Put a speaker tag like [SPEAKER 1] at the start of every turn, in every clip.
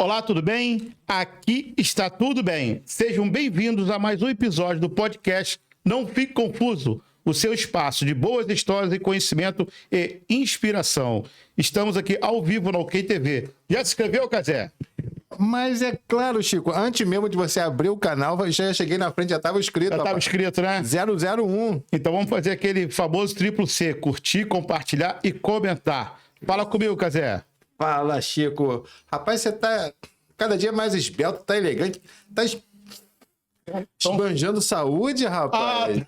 [SPEAKER 1] Olá, tudo bem? Aqui está tudo bem. Sejam bem-vindos a mais um episódio do podcast Não Fique Confuso, o seu espaço de boas histórias e conhecimento e inspiração. Estamos aqui ao vivo na OK TV. Já se inscreveu, Cazé?
[SPEAKER 2] Mas é claro, Chico, antes mesmo de você abrir o canal, já cheguei na frente, já estava escrito.
[SPEAKER 1] Já estava escrito, né?
[SPEAKER 2] 001.
[SPEAKER 1] Então vamos fazer aquele famoso triplo C, curtir, compartilhar e comentar. Fala comigo, Cazé.
[SPEAKER 2] Fala, Chico. Rapaz, você tá cada dia mais esbelto, tá elegante, tá esbanjando saúde, rapaz.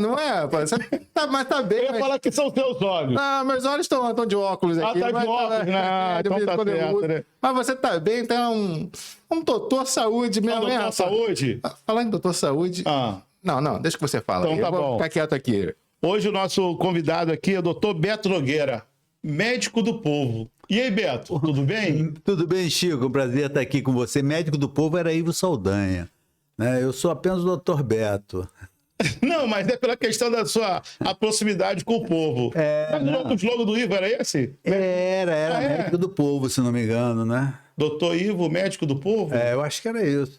[SPEAKER 2] Não é, rapaz? Você tá, mas tá bem.
[SPEAKER 1] Eu ia falar que são teus olhos.
[SPEAKER 2] Ah, meus olhos estão de óculos aqui.
[SPEAKER 1] Tá de óculos, né? Então tá certo, né?
[SPEAKER 2] Mas você tá bem, então um doutor saúde mesmo, né?
[SPEAKER 1] Doutor Saúde?
[SPEAKER 2] Falando em doutor saúde... Não, deixa que você fala.
[SPEAKER 1] Então tá bom.
[SPEAKER 2] Vou ficar quieto aqui.
[SPEAKER 1] Hoje o nosso convidado aqui é o doutor Beto Nogueira, médico do povo. E aí, Beto, tudo bem?
[SPEAKER 3] Tudo bem, Chico. Um prazer estar aqui com você. Médico do povo era Ivo Saldanha. Né? Eu sou apenas o doutor Beto.
[SPEAKER 1] Não, mas é pela questão da sua proximidade com o povo. Mas o slogan do Ivo era esse?
[SPEAKER 3] Era médico do povo, se não me engano, né?
[SPEAKER 1] Doutor Ivo, médico do povo?
[SPEAKER 3] Eu acho que era isso.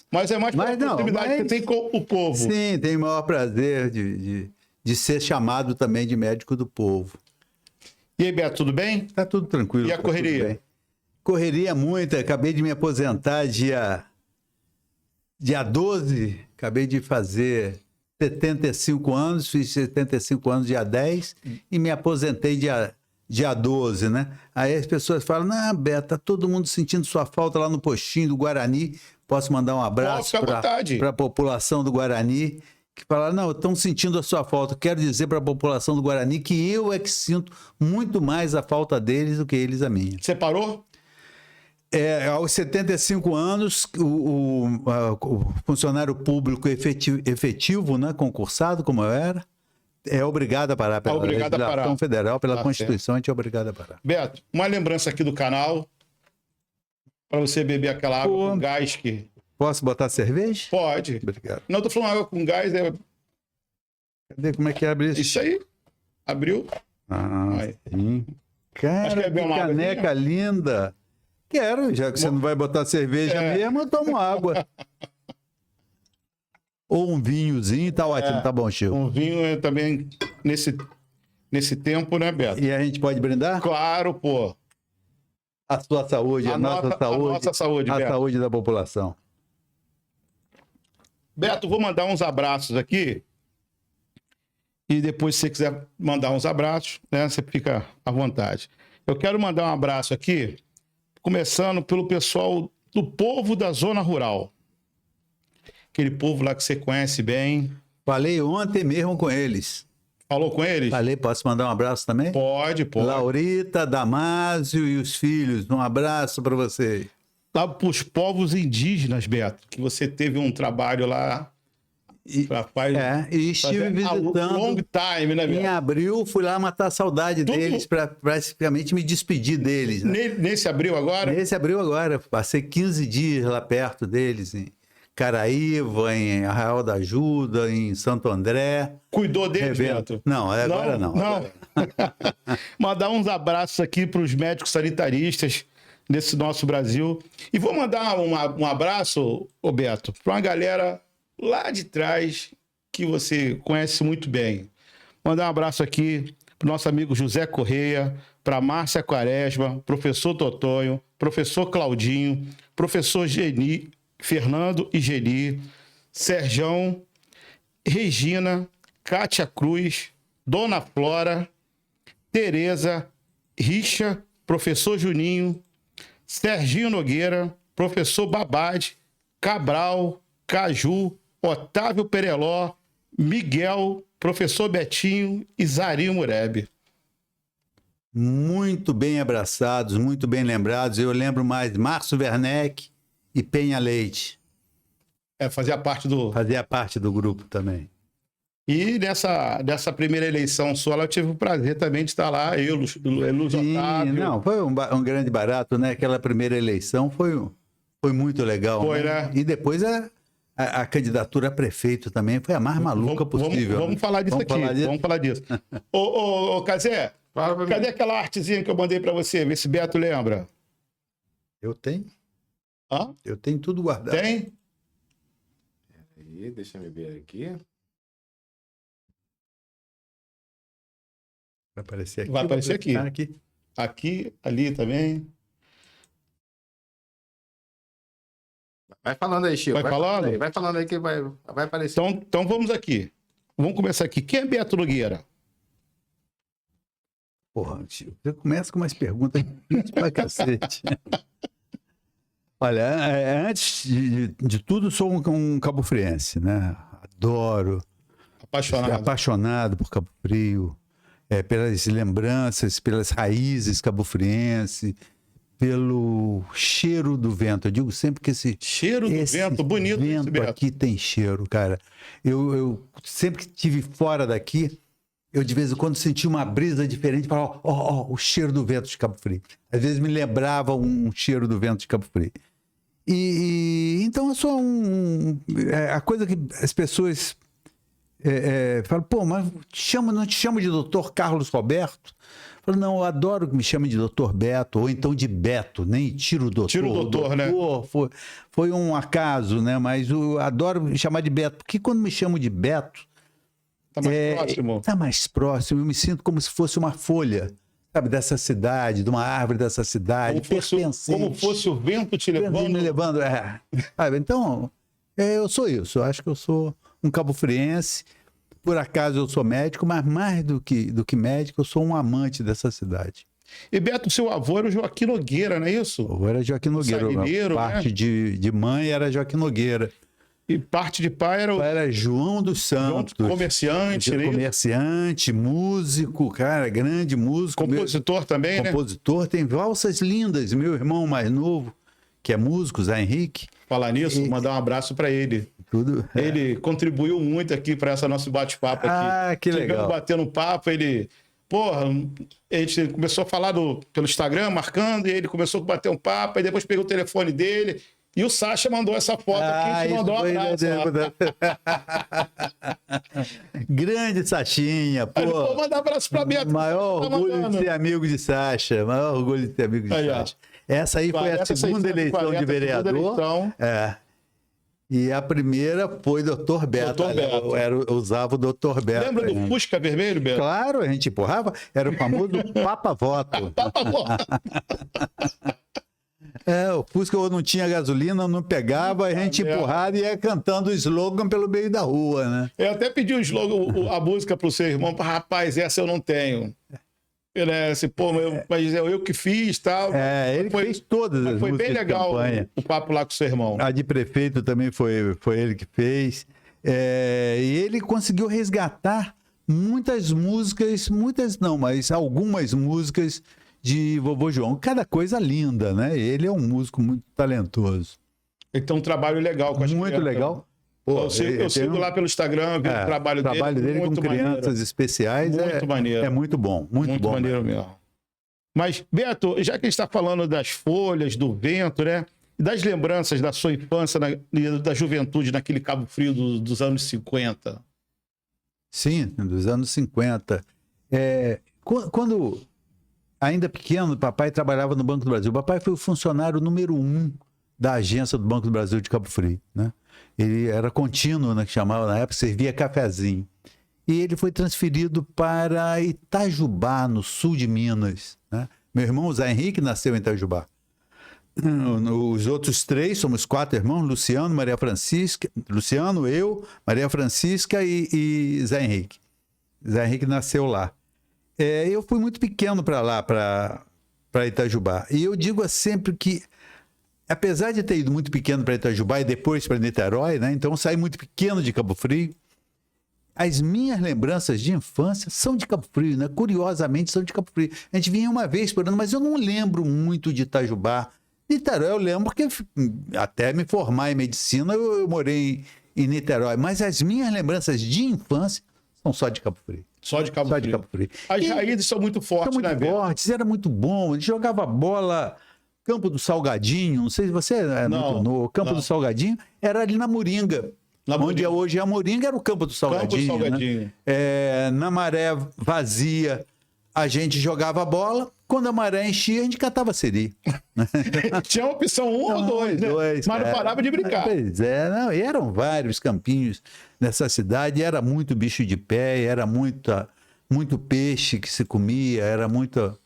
[SPEAKER 1] Mas é mais pela proximidade que tem com o povo.
[SPEAKER 3] Sim, tenho o maior prazer de ser chamado também de médico do povo.
[SPEAKER 1] E aí, Beto, tudo bem?
[SPEAKER 3] Tá tudo tranquilo.
[SPEAKER 1] E a correria?
[SPEAKER 3] Correria muita. Acabei de me aposentar dia 12. Acabei de fazer 75 anos. Fiz 75 anos dia 10 e me aposentei dia 12, né? Aí as pessoas falam, não, Beto, tá todo mundo sentindo sua falta lá no postinho do Guarani. Posso mandar um abraço para a população do Guarani, que falaram, não, estão sentindo a sua falta. Quero dizer para a população do Guarani que eu é que sinto muito mais a falta deles do que eles a minha.
[SPEAKER 1] Você parou?
[SPEAKER 3] Aos 75 anos, o funcionário público efetivo, né, concursado, como eu era, é obrigado a parar pela legislação federal, pela Constituição, a gente é obrigado a parar.
[SPEAKER 1] Beto, uma lembrança aqui do canal, para você beber aquela água com gás que...
[SPEAKER 3] Posso botar cerveja?
[SPEAKER 1] Pode.
[SPEAKER 3] Obrigado.
[SPEAKER 1] Não, tô falando água com gás.
[SPEAKER 3] Cadê? Como é que abre isso?
[SPEAKER 1] Isso aí. Abriu.
[SPEAKER 3] Sim. Cara, que caneca linda. Quero, já que você não vai botar cerveja mesmo, eu tomo água. Ou um vinhozinho, tá ótimo, tá bom, Chico.
[SPEAKER 1] Um vinho também nesse tempo, né, Beto?
[SPEAKER 3] E a gente pode brindar?
[SPEAKER 1] Claro, pô.
[SPEAKER 3] A sua saúde, a nossa saúde.
[SPEAKER 1] A nossa saúde,
[SPEAKER 3] a
[SPEAKER 1] Beto.
[SPEAKER 3] Saúde da população.
[SPEAKER 1] Beto, vou mandar uns abraços aqui. E depois, se você quiser mandar uns abraços, né, você fica à vontade. Eu quero mandar um abraço aqui, começando pelo pessoal do povo da zona rural. Aquele povo lá que você conhece bem.
[SPEAKER 3] Falei ontem mesmo com eles.
[SPEAKER 1] Falou com eles?
[SPEAKER 3] Falei, posso mandar um abraço também?
[SPEAKER 1] Pode.
[SPEAKER 3] Laurita, Damásio e os filhos, um abraço para vocês.
[SPEAKER 1] Lá para os povos indígenas, Beto, que você teve um trabalho lá.
[SPEAKER 3] E estive visitando.
[SPEAKER 1] Long time, né, Beto?
[SPEAKER 3] Em abril, fui lá matar a saudade deles, para praticamente me despedir deles. Né?
[SPEAKER 1] Nesse abril agora?
[SPEAKER 3] Nesse abril agora. Passei 15 dias lá perto deles, em Caraíva, em Arraial da Ajuda, em Santo André.
[SPEAKER 1] Cuidou deles, Beto?
[SPEAKER 3] Não, agora não.
[SPEAKER 1] Mandar uns abraços aqui para os médicos sanitaristas desse nosso Brasil. E vou mandar um abraço, Beto, para uma galera lá de trás que você conhece muito bem. Mandar um abraço aqui para o nosso amigo José Correia, para Márcia Quaresma, professor Totonho, professor Claudinho, professor Geni, Fernando e Geni, Serjão, Regina, Kátia Cruz, Dona Flora, Tereza, Richa, professor Juninho, Serginho Nogueira, professor Babade, Cabral, Caju, Otávio Pereló, Miguel, professor Betinho e Zarinho Murebe.
[SPEAKER 3] Muito bem abraçados, muito bem lembrados. Eu lembro mais Márcio Werneck e Penha Leite.
[SPEAKER 1] Fazia parte do
[SPEAKER 3] grupo também.
[SPEAKER 1] E nessa primeira eleição sua, eu tive o prazer também de estar lá, eu, Luz Otávio.
[SPEAKER 3] Não, foi um grande barato, né? Aquela primeira eleição foi muito legal.
[SPEAKER 1] Foi, né?
[SPEAKER 3] E depois a candidatura a prefeito também foi a mais maluca possível.
[SPEAKER 1] Vamos falar disso aqui. Vamos falar disso. Ô, Cazé,
[SPEAKER 2] Fala pra mim.
[SPEAKER 1] Cadê aquela artezinha que eu mandei pra você? Vê se Beto lembra.
[SPEAKER 3] Eu tenho.
[SPEAKER 1] Hã?
[SPEAKER 3] Eu tenho tudo guardado.
[SPEAKER 1] Tem?
[SPEAKER 2] Aí, deixa eu ver aqui.
[SPEAKER 3] Vai aparecer aqui.
[SPEAKER 1] Vai aparecer aqui.
[SPEAKER 3] Aqui.
[SPEAKER 1] Aqui, ali também.
[SPEAKER 2] Vai falando aí, Chico.
[SPEAKER 1] Vai falando?
[SPEAKER 2] Vai falando aí que vai aparecer.
[SPEAKER 1] Então vamos aqui. Vamos começar aqui. Quem é Beto Nogueira?
[SPEAKER 3] Porra, tio, você começa com umas perguntas difíceis pra cacete. Olha, antes de tudo, sou um cabo-friense, né? Adoro, apaixonado por Cabo Frio, pelas lembranças, pelas raízes cabo-friense, pelo cheiro do vento. Eu digo sempre que
[SPEAKER 1] Cheiro do vento, bonito esse
[SPEAKER 3] vento
[SPEAKER 1] Beto.
[SPEAKER 3] aqui tem cheiro, cara. Eu sempre que estive fora daqui, eu de vez em quando sentia uma brisa diferente, falava, ó, o cheiro do vento de Cabo Frio. Às vezes me lembrava um cheiro do vento de Cabo Frio. Então eu sou a coisa que as pessoas falam, pô, mas não te chamo de Dr. Carlos Roberto? Eu falo, não, eu adoro que me chamem de Dr. Beto, ou então de Beto, nem tiro o doutor.
[SPEAKER 1] Tira o doutor, né?
[SPEAKER 3] Foi um acaso, né? Mas eu adoro me chamar de Beto, porque quando me chamo de Beto,
[SPEAKER 1] Tá mais próximo.
[SPEAKER 3] tá mais próximo, eu me sinto como se fosse uma folha, sabe, dessa cidade, de uma árvore dessa cidade,
[SPEAKER 1] Como fosse o vento te levando.
[SPEAKER 3] me levando, Sabe, então, eu sou isso, eu acho que eu sou um cabo-friense, por acaso eu sou médico, mas mais do que médico, eu sou um amante dessa cidade.
[SPEAKER 1] E Beto, seu avô era o Joaquim Nogueira, não é isso?
[SPEAKER 3] Eu era Joaquim Nogueira,
[SPEAKER 1] Saineiro,
[SPEAKER 3] parte de mãe era Joaquim Nogueira.
[SPEAKER 1] E parte de pai era o
[SPEAKER 3] Era João dos Santos.
[SPEAKER 1] comerciante, né?
[SPEAKER 3] Comerciante, músico, cara, grande músico.
[SPEAKER 1] Compositor também, né?
[SPEAKER 3] Compositor, tem valsas lindas. Meu irmão mais novo, que é músico, Zé Henrique.
[SPEAKER 1] Falar nisso, mandar um abraço para ele.
[SPEAKER 3] Tudo.
[SPEAKER 1] Ele contribuiu muito aqui para essa nosso bate-papo aqui.
[SPEAKER 3] Ah, que legal.
[SPEAKER 1] Chegando batendo papo, ele... Porra, a gente começou a falar pelo Instagram, marcando, e ele começou a bater um papo, aí depois pegou o telefone dele, e o Sacha mandou essa foto aqui, te mandou um abraço.
[SPEAKER 3] Grande Sachinha, pô.
[SPEAKER 1] Vou mandar um abraço pra Beto.
[SPEAKER 3] Maior orgulho de ser amigo de Sacha. Maior orgulho de ser amigo de Sacha. Essa aí foi a segunda eleição de vereador. E a primeira foi Dr. Beto. Eu usava o Dr. Beto.
[SPEAKER 1] Lembra do Fusca Vermelho, Beto?
[SPEAKER 3] Claro, a gente empurrava. Era o famoso Papa-Voto.
[SPEAKER 1] Papa-Voto.
[SPEAKER 3] O Fusca ou não tinha gasolina, não pegava, a gente empurrava e ia cantando o slogan pelo meio da rua, né?
[SPEAKER 1] Eu até pedi o slogan, a música pro seu irmão, rapaz, essa eu não tenho. Ele assim, pô, mas eu que fiz e tal.
[SPEAKER 3] Ele fez todas as músicas.
[SPEAKER 1] Foi bem legal o papo lá com o seu irmão.
[SPEAKER 3] A de prefeito também foi ele que fez. E ele conseguiu resgatar muitas músicas, mas algumas músicas de Vovô João. Cada coisa linda, né? Ele é um músico muito talentoso.
[SPEAKER 1] Ele tem um trabalho legal com as
[SPEAKER 3] Muito
[SPEAKER 1] crianças.
[SPEAKER 3] legal.
[SPEAKER 1] Pô, eu sigo lá pelo Instagram, vi o trabalho dele
[SPEAKER 3] com crianças
[SPEAKER 1] maneiro.
[SPEAKER 3] especiais
[SPEAKER 1] muito maneiro.
[SPEAKER 3] É muito bom, muito bom
[SPEAKER 1] maneiro mesmo. Mas, Beto, já que a gente está falando das folhas, do vento, né? E das lembranças da sua infância, da juventude naquele Cabo Frio dos anos 50.
[SPEAKER 3] Sim, dos anos 50. Quando ainda pequeno, papai trabalhava no Banco do Brasil. Papai foi o funcionário número 1 da agência do Banco do Brasil de Cabo Frio, né? Ele era contínuo, né, que chamava na época, servia cafezinho. E ele foi transferido para Itajubá, no sul de Minas, né? Meu irmão Zé Henrique nasceu em Itajubá. Os outros 3, somos 4 irmãos, Luciano, Maria Francisca, Luciano, eu, Maria Francisca e Zé Henrique. Zé Henrique nasceu lá. Eu fui muito pequeno para lá, para Itajubá. E eu digo sempre que, apesar de ter ido muito pequeno para Itajubá e depois para Niterói, né? Então eu saí muito pequeno de Cabo Frio. As minhas lembranças de infância são de Cabo Frio, né? Curiosamente são de Cabo Frio. A gente vinha uma vez por ano, mas eu não lembro muito de Itajubá. Niterói eu lembro porque até me formar em medicina eu morei em Niterói. Mas as minhas lembranças de infância são só de Cabo Frio.
[SPEAKER 1] Só de Cabo Frio. As raízes são muito fortes,
[SPEAKER 3] né? São muito fortes, era muito bom. A gente jogava bola... Campo do Salgadinho, não sei se você é muito novo. Campo do Salgadinho era ali na Moringa. Onde hoje é a Moringa era o Campo do Salgadinho. Né? Na Maré Vazia, a gente jogava bola, quando a maré enchia, a gente catava siri.
[SPEAKER 1] Tinha uma opção um ou dois, né? Mas não parava de brincar.
[SPEAKER 3] Pois é, não, e eram vários campinhos nessa cidade, era muito bicho de pé, era muito peixe que se comia, era muita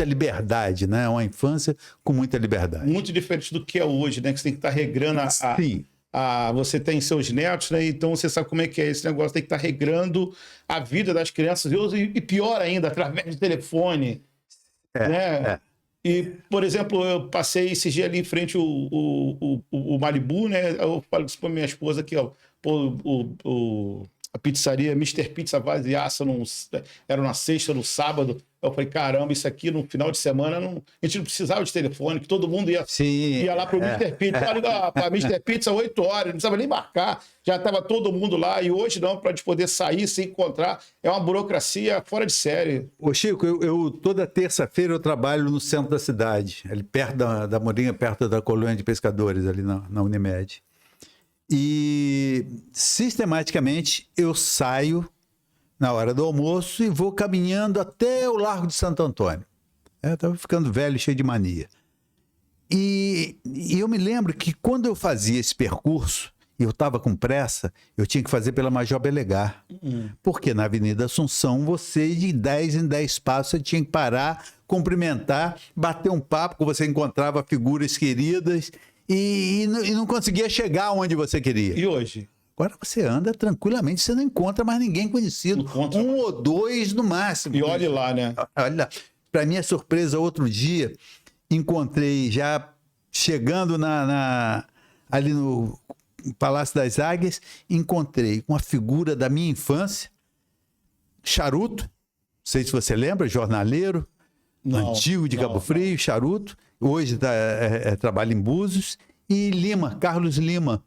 [SPEAKER 3] liberdade, né? Uma infância com muita liberdade.
[SPEAKER 1] Muito diferente do que é hoje, né? Que você tem que estar regrando
[SPEAKER 3] Sim.
[SPEAKER 1] você tem seus netos, né? Então você sabe como é que é esse negócio, tem que estar regrando a vida das crianças, e pior ainda, através de telefone. Né? E, por exemplo, eu passei esse dia ali em frente o Malibu, né? Eu falo isso pra minha esposa aqui, ó. A pizzaria Mr. Pizza vaziaça, era na sexta, no sábado. Eu falei, caramba, isso aqui no final de semana a gente não precisava de telefone, que todo mundo ia lá pro Mr. Pizza. Olha, para Mr. Pizza 8 horas, não precisava nem marcar, já estava todo mundo lá. E hoje não, para a gente poder sair, se encontrar, é uma burocracia fora de série.
[SPEAKER 3] Ô Chico, eu toda terça-feira eu trabalho no centro da cidade, ali perto da Morinha, perto da colônia de pescadores, ali na Unimed. E sistematicamente eu saio na hora do almoço e vou caminhando até o Largo de Santo Antônio. Eu estava ficando velho, cheio de mania. E eu me lembro que quando eu fazia esse percurso, e eu estava com pressa, eu tinha que fazer pela Major Belegar. Porque na Avenida Assunção, você de 10 em 10 passos, você tinha que parar, cumprimentar, bater um papo, que você encontrava figuras queridas e não conseguia chegar onde você queria.
[SPEAKER 1] E hoje?
[SPEAKER 3] Agora você anda tranquilamente, você não encontra mais ninguém conhecido. Um ou dois no máximo.
[SPEAKER 1] E olhe lá, né?
[SPEAKER 3] Olha, para minha surpresa, outro dia, encontrei, já chegando ali no Palácio das Águias, encontrei uma figura da minha infância, Charuto, não sei se você lembra, jornaleiro, antigo de Cabo Frio, Charuto, hoje trabalha em Búzios, e Lima, Carlos Lima,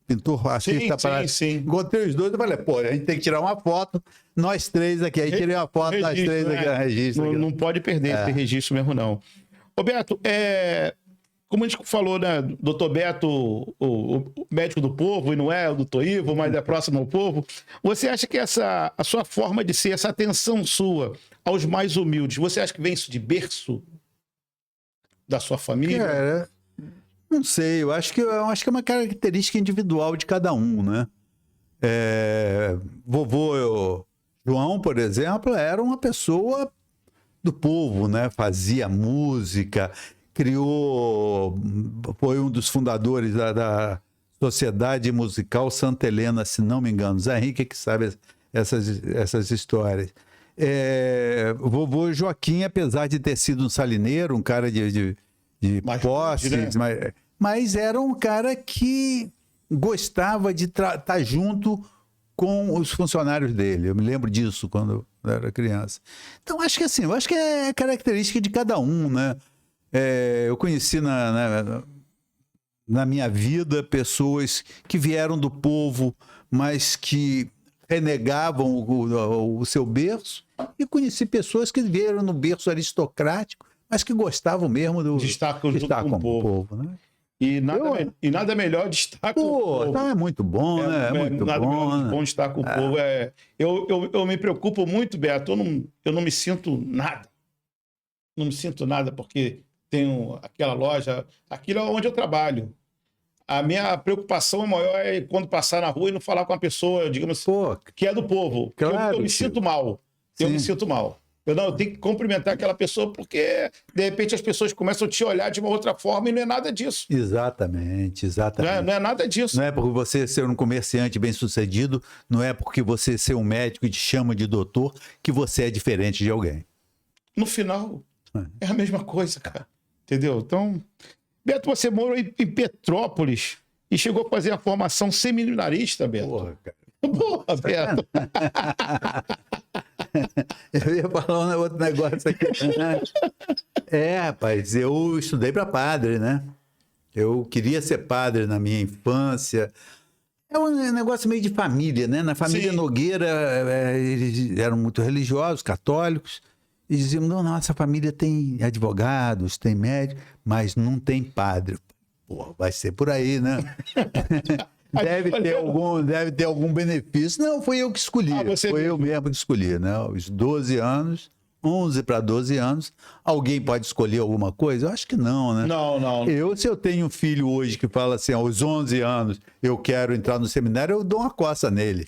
[SPEAKER 3] pintor, artista.
[SPEAKER 1] Sim.
[SPEAKER 3] Encontrei os dois e falei, pô, a gente tem que tirar uma foto, nós três aqui. Aí tirei uma foto das três aqui, registro.
[SPEAKER 1] Não pode perder esse registro mesmo, não. Ô Beto, como a gente falou, né, doutor Beto, o médico do povo, e não é o doutor Ivo, mas é próximo ao povo, você acha que a sua forma de ser, essa atenção sua aos mais humildes, você acha que vem isso de berço da sua família?
[SPEAKER 3] Cara, não sei, eu acho que é uma característica individual de cada um, né? Vovô João, por exemplo, era uma pessoa do povo, né? Fazia música, foi um dos fundadores da Sociedade Musical Santa Helena, se não me engano. Zé Henrique que sabe essas histórias. Vovô Joaquim, apesar de ter sido um salineiro, um cara de posses, né? Mas era um cara que gostava de estar junto com os funcionários dele. Eu me lembro disso quando eu era criança. Então, acho que é característica de cada um, né? Eu conheci na minha vida pessoas que vieram do povo, mas que renegavam o seu berço, e conheci pessoas que vieram no berço aristocrático, mas que gostavam mesmo de estar com o povo, né?
[SPEAKER 1] E nada melhor de estar com o povo.
[SPEAKER 3] Então é muito bom, né? É muito bom.
[SPEAKER 1] Bom de estar com o povo. Eu me preocupo muito, Beto. Eu não me sinto nada. Não me sinto nada porque tenho aquela loja. Aquilo é onde eu trabalho. A minha preocupação maior é quando passar na rua e não falar com uma pessoa, digamos, que é do povo.
[SPEAKER 3] Claro,
[SPEAKER 1] eu me sinto mal. Eu me sinto mal. Eu tenho que cumprimentar aquela pessoa porque, de repente, as pessoas começam a te olhar de uma outra forma e não é nada disso.
[SPEAKER 3] Exatamente.
[SPEAKER 1] Não é nada disso.
[SPEAKER 3] Não é porque você ser um comerciante bem-sucedido, não é porque você ser um médico e te chama de doutor que você é diferente de alguém.
[SPEAKER 1] No final, é a mesma coisa, cara. Entendeu? Então, Beto, você morou em Petrópolis e chegou a fazer a formação seminarista, Beto.
[SPEAKER 3] Porra, cara.
[SPEAKER 1] Porra, Beto.
[SPEAKER 3] Eu ia falar um outro negócio aqui. Rapaz, eu estudei para padre, né? Eu queria ser padre na minha infância. É um negócio meio de família, né? Na família Nogueira, eles eram muito religiosos, católicos, e diziam, não, nossa família tem advogados, tem médicos, mas não tem padre. Pô, vai ser por aí, né? Deve ter algum benefício. Não, foi eu que escolhi. Eu mesmo que escolhi, né? Aos 12 anos, 11 para 12 anos. Alguém pode escolher alguma coisa? Eu acho que não, né?
[SPEAKER 1] Não.
[SPEAKER 3] Se eu tenho um filho hoje que fala assim, aos 11 anos, eu quero entrar no seminário, eu dou uma coça nele.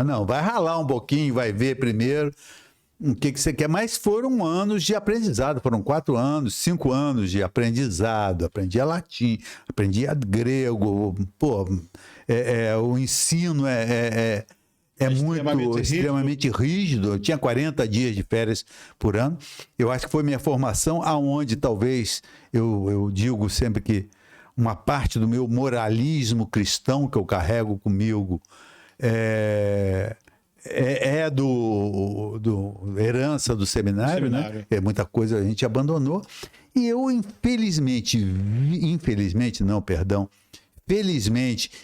[SPEAKER 3] Não, vai ralar um pouquinho, vai ver primeiro o que você quer. Mas foram anos de aprendizado, foram 4 anos, 5 anos de aprendizado. Aprendi a latim, aprendi a grego. O ensino é extremamente rígido. Eu tinha 40 dias de férias por ano. Eu acho que foi minha formação aonde talvez, eu digo sempre que uma parte do meu moralismo cristão que eu carrego comigo do herança do seminário, né? Muita coisa a gente abandonou. E eu, felizmente,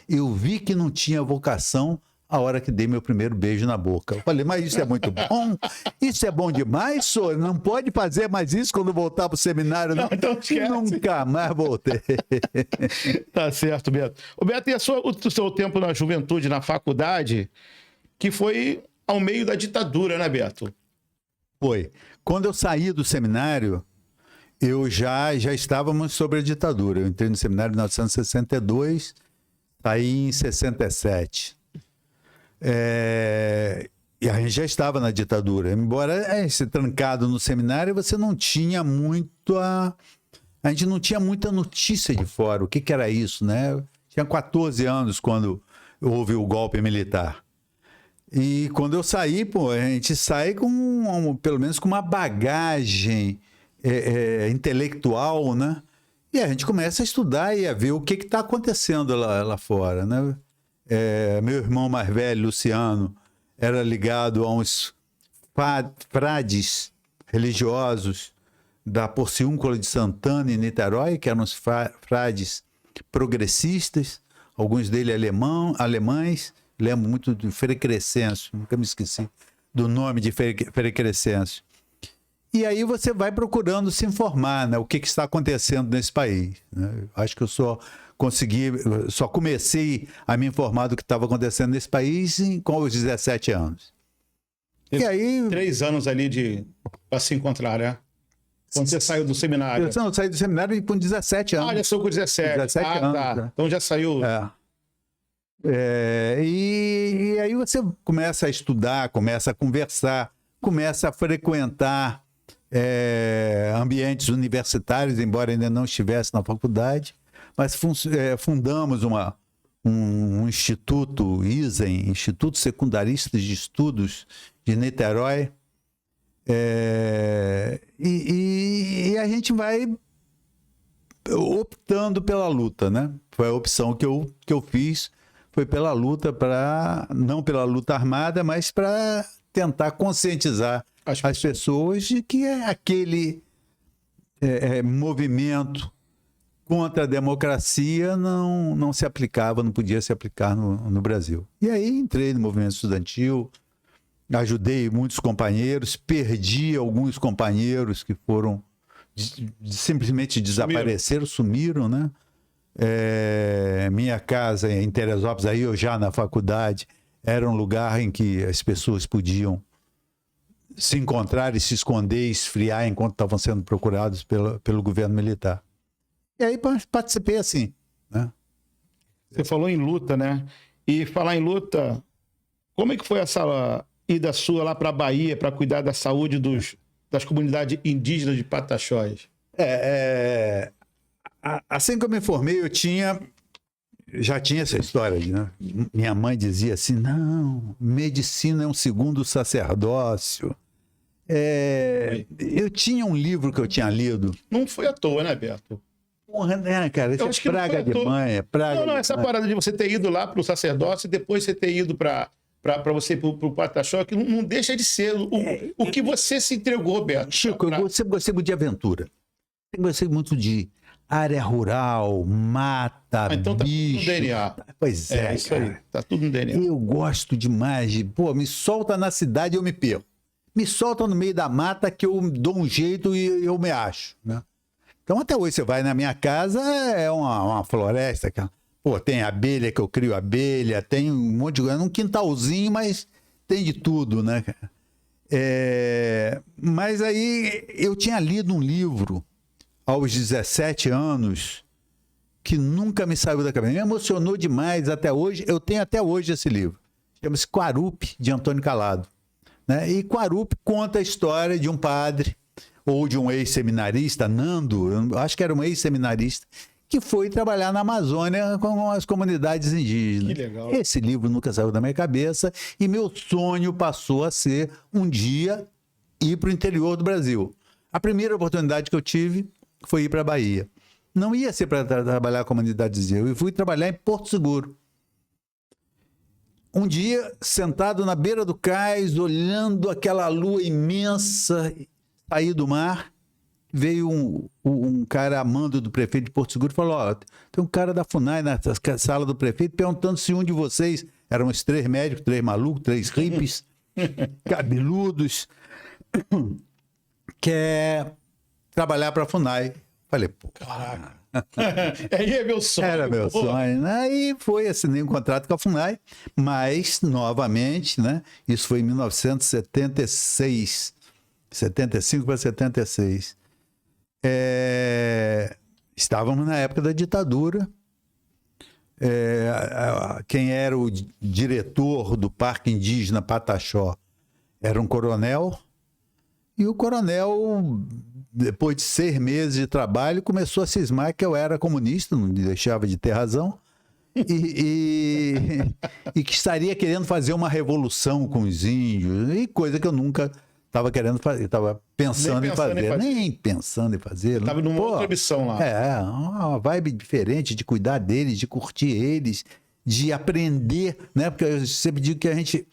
[SPEAKER 3] eu vi que não tinha vocação a hora que dei meu primeiro beijo na boca. Eu falei, mas isso é muito bom? Isso é bom demais, senhor? Não pode fazer mais isso quando voltar para o seminário, não?
[SPEAKER 1] Então
[SPEAKER 3] Nunca mais voltei.
[SPEAKER 1] Tá certo, Beto. O Beto, e o seu tempo na juventude, na faculdade, que foi ao meio da ditadura, né, Beto?
[SPEAKER 3] Foi. Quando eu saí do seminário, eu já estávamos sobre a ditadura. Eu entrei no seminário em 1962, saí em 67. E a gente já estava na ditadura. Embora esse trancado no seminário, você não tinha a gente não tinha muita notícia de fora. O que era isso, né? Eu tinha 14 anos quando houve o golpe militar. E quando eu saí, a gente sai pelo menos com uma bagagem intelectual, né? E a gente começa a estudar e a ver o que está acontecendo lá fora, né? Meu irmão mais velho, Luciano, era ligado a uns frades religiosos da Porciúncula de Santana, em Niterói, que eram uns frades progressistas, alguns deles alemães. Lembro muito de Frei Crescêncio, nunca me esqueci do nome de Frei Crescêncio. E aí você vai procurando se informar, né, o que está acontecendo nesse país, né? Acho que eu só comecei a me informar do que estava acontecendo nesse país com os 17 anos. E aí
[SPEAKER 1] 3 anos ali para se encontrar, né? Quando você saiu do seminário.
[SPEAKER 3] Eu saí do seminário com 17 anos.
[SPEAKER 1] Já saiu com 17.
[SPEAKER 3] 17 anos.
[SPEAKER 1] Tá.
[SPEAKER 3] Né?
[SPEAKER 1] Então já saiu.
[SPEAKER 3] E aí você começa a estudar, começa a conversar, começa a frequentar ambientes universitários, embora ainda não estivesse na faculdade, mas fundamos um instituto, ISEM, Instituto Secundarista de Estudos de Niterói, e a gente vai optando pela luta, né? Foi a opção que eu fiz, foi pela luta, não pela luta armada, mas para tentar conscientizar as pessoas de que aquele movimento contra a democracia não se aplicava, não podia se aplicar no Brasil. E aí entrei no movimento estudantil, ajudei muitos companheiros, perdi alguns companheiros que foram simplesmente desapareceram, sumiram, né? Minha casa em Teresópolis, aí eu já na faculdade, era um lugar em que as pessoas podiam se encontrar e se esconder e esfriar enquanto estavam sendo procurados pelo governo militar. E aí participei assim, né?
[SPEAKER 1] Você falou em luta, né? E falar em luta, como é que foi essa ida sua lá para a Bahia para cuidar da saúde das comunidades indígenas de Pataxós?
[SPEAKER 3] Assim que eu me formei, já tinha essa história, né? Minha mãe dizia assim, não, medicina é um segundo sacerdócio. Eu tinha um livro que eu tinha lido.
[SPEAKER 1] Não foi à toa, né, Beto?
[SPEAKER 3] Porra, né, cara? Isso é praga de mãe,
[SPEAKER 1] Não, essa parada de você ter ido lá para o sacerdócio e depois você ter ido para você ir para o Pataxó, que não deixa de ser o que você se entregou, Beto.
[SPEAKER 3] Chico, eu sempre gostei muito de aventura. Eu gostei muito de área rural, mata,
[SPEAKER 1] então tá
[SPEAKER 3] bicho.
[SPEAKER 1] tudo no DNA.
[SPEAKER 3] Pois é,
[SPEAKER 1] isso
[SPEAKER 3] cara.
[SPEAKER 1] aí. Tá tudo no DNA.
[SPEAKER 3] Eu gosto demais de... me solta na cidade e eu me perco. Me solta no meio da mata que eu dou um jeito e eu me acho, né? Então até hoje você vai na minha casa, é uma floresta, cara. Tem abelha que eu crio abelha, tem um monte de coisa, um quintalzinho, mas tem de tudo, né, cara? Mas aí eu tinha lido um livro aos 17 anos que nunca me saiu da cabeça. Me emocionou demais até hoje. Eu tenho até hoje esse livro. Chama-se Quarupi, de Antônio Calado. Né? E Quarupi conta a história de um padre ou de um ex-seminarista, Nando, eu acho que era um ex-seminarista, que foi trabalhar na Amazônia com as comunidades indígenas.
[SPEAKER 1] Que legal.
[SPEAKER 3] Esse livro nunca saiu da minha cabeça e meu sonho passou a ser, um dia, ir para o interior do Brasil. A primeira oportunidade que eu tive foi ir para a Bahia. Não ia ser para trabalhar com comunidades indígenas, eu fui trabalhar em Porto Seguro. Um dia, sentado na beira do cais, olhando aquela lua imensa sair do mar, veio um cara amando do prefeito de Porto Seguro e falou: ó, tem um cara da FUNAI na sala do prefeito perguntando se um de vocês, eram os 3 médicos, 3 malucos, 3 hippies, cabeludos, quer trabalhar para a FUNAI. Falei, pô,
[SPEAKER 1] caraca. Aí é meu sonho.
[SPEAKER 3] Era meu sonho. Aí assinei um contrato com a FUNAI, mas, novamente, né? Isso foi em 1976, 75 para 76. Estávamos na época da ditadura. Quem era o diretor do Parque Indígena Pataxó era um coronel, e o coronel, depois de 6 meses de trabalho, começou a cismar que eu era comunista, não deixava de ter razão, e que estaria querendo fazer uma revolução com os índios, e coisa que eu nunca estava querendo fazer, estava pensando em fazer. Nem pensando em fazer.
[SPEAKER 1] Estava numa outra missão lá.
[SPEAKER 3] Uma vibe diferente de cuidar deles, de curtir eles, de aprender, né? Porque eu sempre digo que a gente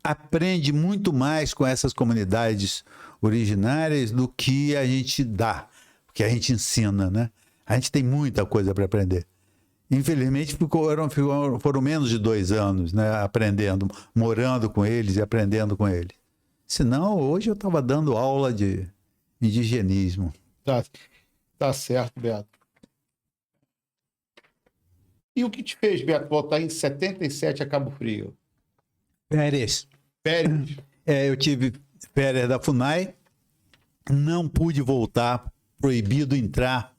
[SPEAKER 3] aprende muito mais com essas comunidades originárias do que a gente dá, que a gente ensina, né? A gente tem muita coisa para aprender. Infelizmente, foram menos de 2 anos, né? Aprendendo, morando com eles e aprendendo com eles. Senão, hoje eu estava dando aula de indigenismo.
[SPEAKER 1] Tá certo, Beto. E o que te fez, Beto, voltar em 77 a Cabo Frio?
[SPEAKER 3] Férias. Eu tive férias da FUNAI, não pude voltar, proibido entrar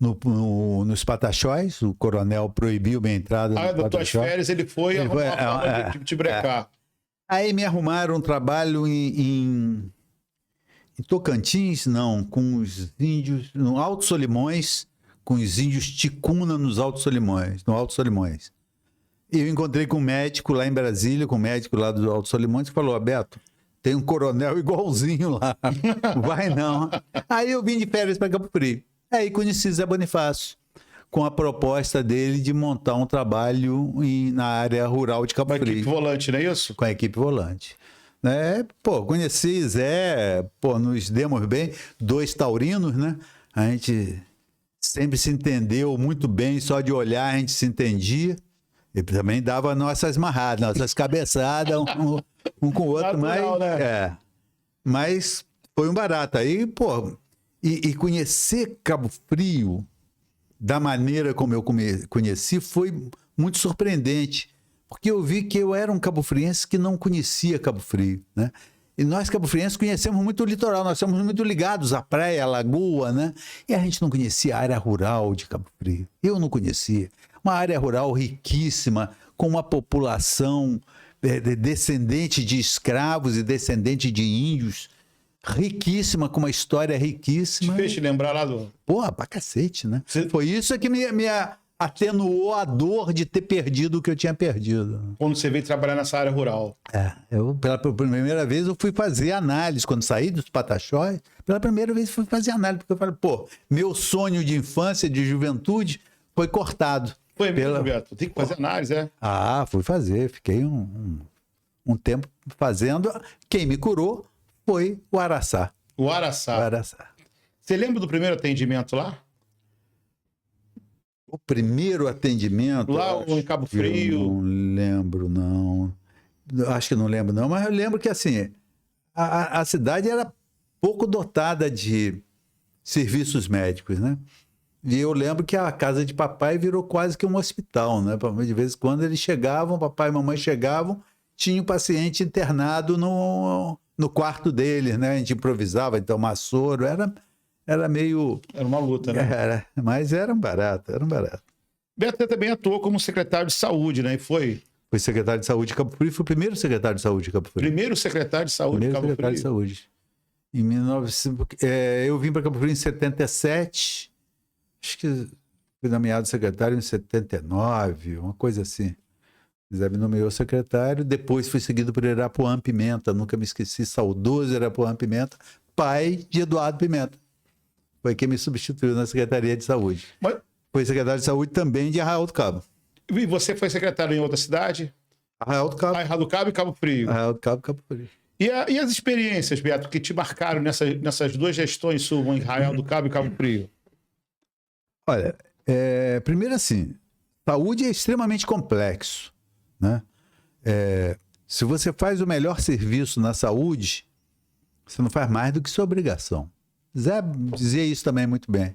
[SPEAKER 3] nos Pataxóis, o coronel proibiu minha entrada nos
[SPEAKER 1] das tuas férias ele foi arrumar de te brecar.
[SPEAKER 3] Aí me arrumaram um trabalho em Tocantins, não, com os índios, no Alto Solimões, com os índios Ticuna no Alto Solimões. Eu encontrei com um médico lá em Brasília, com um médico lá do Alto Solimões, que falou: Beto, tem um coronel igualzinho lá, vai não. Aí eu vim de férias para Cabo Frio. Aí conheci Zé Bonifácio, com a proposta dele de montar um trabalho na área rural de Cabo Frio. Com a
[SPEAKER 1] equipe volante, não é isso?
[SPEAKER 3] Com a equipe volante. Conheci Zé, nos demos bem, 2 taurinos, né? A gente sempre se entendeu muito bem, só de olhar a gente se entendia. Ele também dava nossas marradas, nossas cabeçadas, um com o outro,
[SPEAKER 1] natural, né?
[SPEAKER 3] Mas foi um barato. Aí, e conhecer Cabo Frio da maneira como eu conheci foi muito surpreendente, porque eu vi que eu era um cabo-friense que não conhecia Cabo Frio, né? E nós, cabo-frienses, conhecemos muito o litoral, nós somos muito ligados à praia, à lagoa, né? E a gente não conhecia a área rural de Cabo Frio. Eu não conhecia. Uma área rural riquíssima, com uma população descendente de escravos e descendente de índios, riquíssima, com uma história riquíssima.
[SPEAKER 1] Te fez te lembrar lá do...
[SPEAKER 3] Pra cacete, né? Foi isso que me atenuou a dor de ter perdido o que eu tinha perdido.
[SPEAKER 1] Quando você veio trabalhar nessa área rural.
[SPEAKER 3] Pela primeira vez eu fui fazer análise, quando saí dos Pataxóis, pela primeira vez fui fazer análise, porque eu falei, meu sonho de infância, de juventude, foi cortado.
[SPEAKER 1] Foi mesmo, Beto? Tem que fazer análise,
[SPEAKER 3] fui fazer, fiquei um tempo fazendo. Quem me curou foi o Araçá.
[SPEAKER 1] O Araçá. Você lembra do primeiro atendimento lá?
[SPEAKER 3] O primeiro atendimento...
[SPEAKER 1] Lá em Cabo Frio?
[SPEAKER 3] Eu não lembro, não. Acho que não lembro, não. Mas eu lembro que, assim, a cidade era pouco dotada de serviços médicos, né? E eu lembro que a casa de papai virou quase que um hospital, né? De vez em quando eles chegavam, papai e mamãe chegavam, tinha um paciente internado no quarto deles, né? A gente improvisava, então, tomar soro, era meio...
[SPEAKER 1] Era uma luta, né?
[SPEAKER 3] Mas era um barato, era um barato.
[SPEAKER 1] Beto, você também atuou como secretário de saúde, né? E foi
[SPEAKER 3] Fui secretário de saúde de Cabo Frio, fui o primeiro secretário de saúde de Cabo Frio.
[SPEAKER 1] primeiro secretário de saúde de
[SPEAKER 3] Primeiro
[SPEAKER 1] Cabo
[SPEAKER 3] secretário
[SPEAKER 1] Frio.
[SPEAKER 3] de saúde. Em 1900, eu vim para Cabo Frio em 77, acho que fui nomeado secretário em 79, uma coisa assim. Zé me nomeou secretário, depois fui seguido por Irapuã Pimenta, nunca me esqueci, saudoso Irapuã Pimenta, pai de Eduardo Pimenta. Foi quem me substituiu na Secretaria de Saúde.
[SPEAKER 1] Mas,
[SPEAKER 3] Foi secretário de Saúde também de Arraial do Cabo.
[SPEAKER 1] e você foi secretário em outra cidade?
[SPEAKER 3] Arraial do Cabo.
[SPEAKER 1] Arraial do Cabo e Cabo Frio.
[SPEAKER 3] Arraial do Cabo, Cabo Frio.
[SPEAKER 1] E as experiências, Beto, que te marcaram nessas duas gestões suas, em Arraial do Cabo e Cabo Frio?
[SPEAKER 3] Olha, primeiro assim, saúde é extremamente complexo, né? Se você faz o melhor serviço na saúde, você não faz mais do que sua obrigação. Zé dizia isso também muito bem.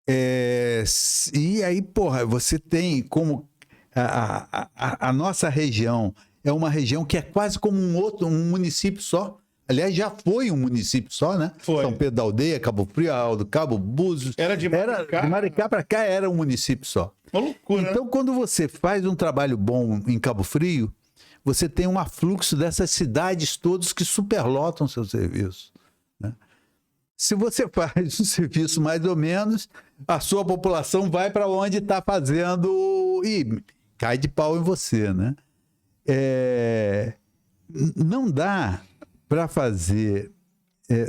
[SPEAKER 3] E aí, porra, você tem como a nossa região é uma região que é quase como um município só. Aliás, já foi um município só, né?
[SPEAKER 1] Foi.
[SPEAKER 3] São Pedro da Aldeia, Cabo Frio, Arraial do Cabo, Búzios.
[SPEAKER 1] De
[SPEAKER 3] Maricá para cá era um município só.
[SPEAKER 1] Uma loucura,
[SPEAKER 3] Então, quando você faz um trabalho bom em Cabo Frio, você tem um afluxo dessas cidades todas que superlotam seu serviço, né? Se você faz um serviço mais ou menos, a sua população vai para onde está fazendo e cai de pau em você, né? Não dá para fazer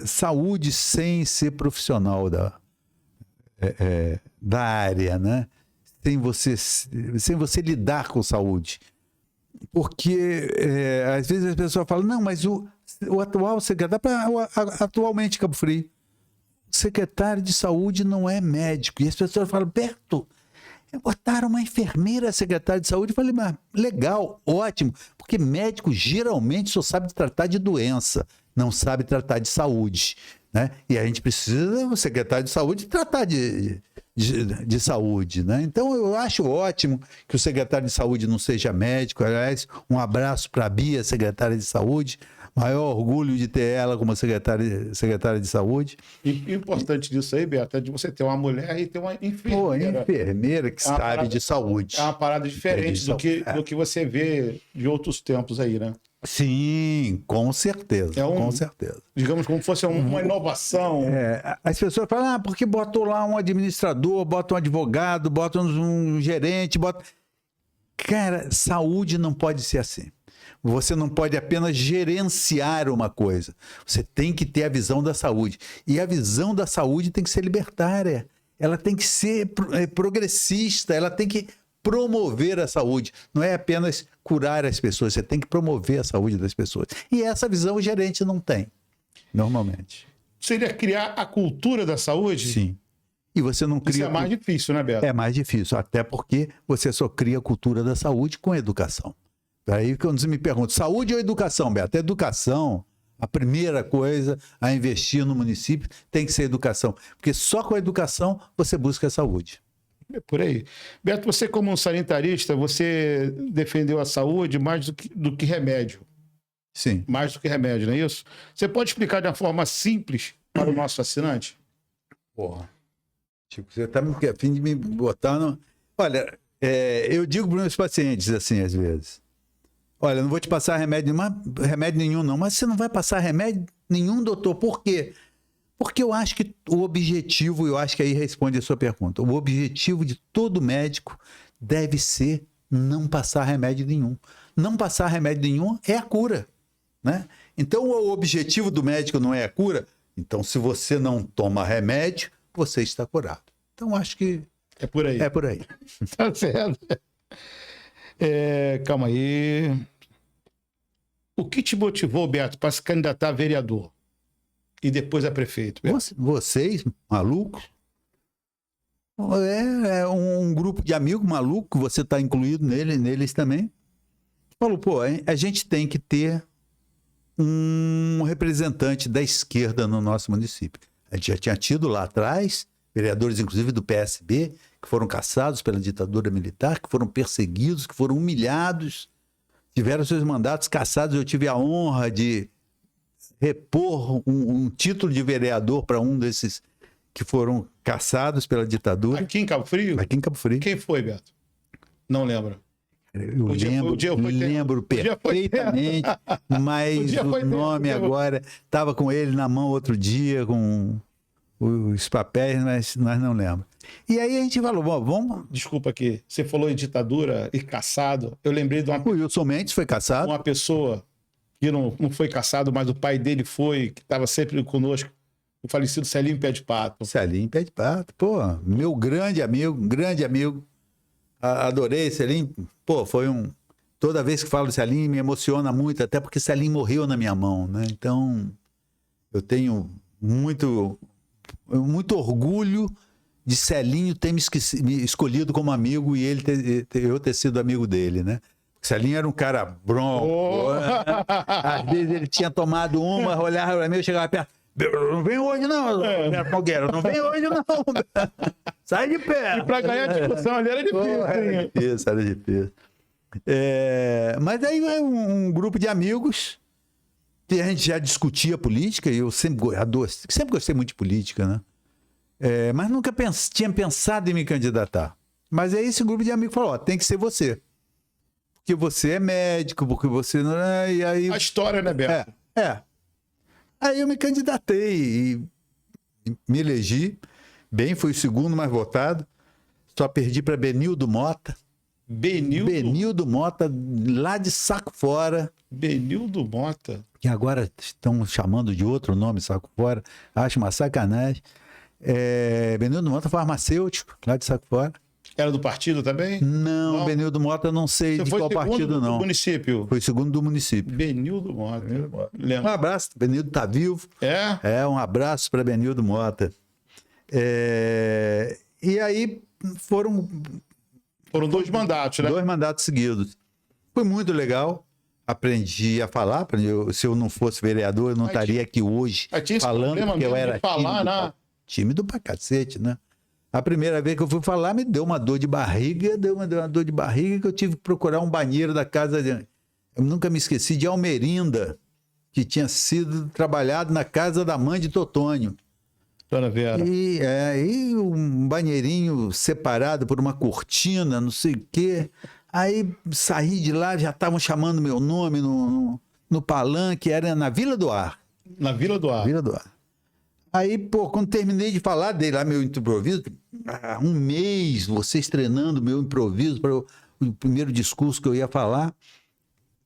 [SPEAKER 3] saúde sem ser profissional da área, né? Sem você lidar com saúde. Porque às vezes as pessoas falam, não, mas o atual secretário, atualmente Cabo Frio, o secretário de saúde não é médico. E as pessoas falam, Beto, botaram uma enfermeira secretária de saúde. Eu falei, mas legal, ótimo, porque médico geralmente só sabe tratar de doença, não sabe tratar de saúde, né? E a gente precisa, o secretário de saúde, tratar de saúde, né? Então eu acho ótimo que o secretário de saúde não seja médico. Aliás, um abraço para a Bia, secretária de saúde, maior orgulho de ter ela como secretária de saúde.
[SPEAKER 1] E importante disso aí, Beto, é de você ter uma mulher e ter uma enfermeira.
[SPEAKER 3] Pô, enfermeira que sabe de saúde.
[SPEAKER 1] É uma parada diferente do que você vê de outros tempos aí, né?
[SPEAKER 3] Sim, com certeza, com certeza.
[SPEAKER 1] Digamos como fosse uma inovação.
[SPEAKER 3] As pessoas falam, porque botou lá um administrador, bota um advogado, bota um gerente, bota... Cara, saúde não pode ser assim. Você não pode apenas gerenciar uma coisa. Você tem que ter a visão da saúde. E a visão da saúde tem que ser libertária. Ela tem que ser progressista, ela tem que promover a saúde. Não é apenas curar as pessoas, você tem que promover a saúde das pessoas. E essa visão o gerente não tem, normalmente.
[SPEAKER 1] Seria criar a cultura da saúde?
[SPEAKER 3] Sim. E você não cria...
[SPEAKER 1] Isso é mais difícil, né, Beto?
[SPEAKER 3] É mais difícil, até porque você só cria a cultura da saúde com educação. Aí quando você me pergunta, saúde ou educação, Beto? Educação, a primeira coisa a investir no município tem que ser educação. Porque só com a educação você busca a saúde.
[SPEAKER 1] É por aí. Beto, você como um sanitarista, você defendeu a saúde mais do que remédio.
[SPEAKER 3] Sim.
[SPEAKER 1] Mais do que remédio, não é isso? Você pode explicar de uma forma simples para o nosso assinante?
[SPEAKER 3] Porra. Tipo, você está a fim de me botar no... Olha, eu digo para os meus pacientes assim, às vezes. Olha, não vou te passar remédio nenhum, não. Mas você não vai passar remédio nenhum, doutor. Por quê? Porque eu acho que o objetivo, eu acho que aí responde a sua pergunta, o objetivo de todo médico deve ser não passar remédio nenhum. Não passar remédio nenhum é a cura, né? Então, o objetivo do médico não é a cura. Então, se você não toma remédio, você está curado. Então, acho que
[SPEAKER 1] é por aí.
[SPEAKER 3] É por aí.
[SPEAKER 1] Tá certo. Calma aí. O que te motivou, Beto, para se candidatar a vereador? E depois a prefeito?
[SPEAKER 3] Vocês, malucos? É um grupo de amigos malucos, você está incluído neles também. Falou, pô, a gente tem que ter um representante da esquerda no nosso município. A gente já tinha tido lá atrás, vereadores inclusive do PSB, que foram caçados pela ditadura militar, que foram perseguidos, que foram humilhados, tiveram seus mandatos cassados. Eu tive a honra de repor um título de vereador para um desses que foram caçados pela ditadura.
[SPEAKER 1] Aqui em Cabo Frio?
[SPEAKER 3] Aqui em Cabo Frio.
[SPEAKER 1] Quem foi, Beto? Não lembro.
[SPEAKER 3] Eu
[SPEAKER 1] O dia foi-
[SPEAKER 3] lembro,
[SPEAKER 1] o dia foi-
[SPEAKER 3] lembro
[SPEAKER 1] o dia foi-
[SPEAKER 3] perfeitamente, mas
[SPEAKER 1] dia foi
[SPEAKER 3] o nome
[SPEAKER 1] tempo.
[SPEAKER 3] agora... Estava com ele na mão outro dia, com os papéis, mas nós não lembramos. E aí a gente falou, bom, vamos...
[SPEAKER 1] Desculpa aqui. Você falou em ditadura e caçado. Eu lembrei de
[SPEAKER 3] O Wilson Mendes foi caçado.
[SPEAKER 1] uma pessoa que não foi caçado, mas o pai dele foi, que estava sempre conosco, o falecido Celinho Pé de Pato.
[SPEAKER 3] Celinho Pé de Pato, pô, meu grande amigo. Adorei Celinho. Pô, foi um... Toda vez que falo de Celinho me emociona muito, até porque Celinho morreu na minha mão, né? Então, eu tenho muito orgulho de Celinho ter me escolhido como amigo e eu ter sido amigo dele, né? Celinho era um cara bronco.
[SPEAKER 1] Oh!
[SPEAKER 3] Às vezes ele tinha tomado uma, olhava pra mim, eu chegava perto. Não vem hoje não, Beto Nogueira, não vem hoje não. Sai de pé.
[SPEAKER 1] E para ganhar a discussão ali era difícil.
[SPEAKER 3] Era
[SPEAKER 1] hein?
[SPEAKER 3] difícil, era difícil. Mas aí é um grupo de amigos que a gente já discutia política, e eu sempre gostei muito de política, né? Mas nunca tinha pensado em me candidatar. Mas aí esse grupo de amigos falou, ó, tem que ser você. Porque você é médico, porque você não é... E aí...
[SPEAKER 1] A história, né, Beto?
[SPEAKER 3] Aí eu me candidatei e me elegi. Bem, fui o segundo mais votado. Só perdi para Benildo Mota. Benildo Mota, lá de Saco Fora.
[SPEAKER 1] Benildo Mota.
[SPEAKER 3] Que agora estão chamando de outro nome, Saco Fora. Acho uma sacanagem. Benildo Mota, farmacêutico, lá de Saco Fora.
[SPEAKER 1] Era do partido também?
[SPEAKER 3] Não, Benildo Mota, não sei
[SPEAKER 1] Você
[SPEAKER 3] de
[SPEAKER 1] foi
[SPEAKER 3] qual
[SPEAKER 1] segundo
[SPEAKER 3] partido,
[SPEAKER 1] do
[SPEAKER 3] não.
[SPEAKER 1] município?
[SPEAKER 3] Foi segundo do município.
[SPEAKER 1] Benildo Mota.
[SPEAKER 3] Um
[SPEAKER 1] Lembro.
[SPEAKER 3] abraço, Benildo tá vivo.
[SPEAKER 1] É?
[SPEAKER 3] Um abraço para Benildo Mota. E aí foram
[SPEAKER 1] Foram 2 mandatos, né?
[SPEAKER 3] 2 mandatos seguidos. Foi muito legal. Aprendi a falar. Se eu não fosse vereador, eu não estaria aqui hoje
[SPEAKER 1] Aí tinha esse
[SPEAKER 3] falando
[SPEAKER 1] problema
[SPEAKER 3] porque eu
[SPEAKER 1] mesmo de
[SPEAKER 3] era
[SPEAKER 1] falar, né?
[SPEAKER 3] tímido pra cacete, né? A primeira vez que eu fui falar, me deu uma dor de barriga, que eu tive que procurar um banheiro da casa de... Eu nunca me esqueci de Almerinda, que tinha sido trabalhado na casa da mãe de Totônio.
[SPEAKER 1] Dona Vera.
[SPEAKER 3] E um banheirinho separado por uma cortina, não sei o quê. Aí saí de lá, já estavam chamando meu nome no palanque, era na Vila do Ar.
[SPEAKER 1] Na Vila do Ar.
[SPEAKER 3] Vila do Ar. Aí, pô, quando terminei de falar, dei lá meu improviso, um mês, vocês treinando meu improviso para o primeiro discurso que eu ia falar,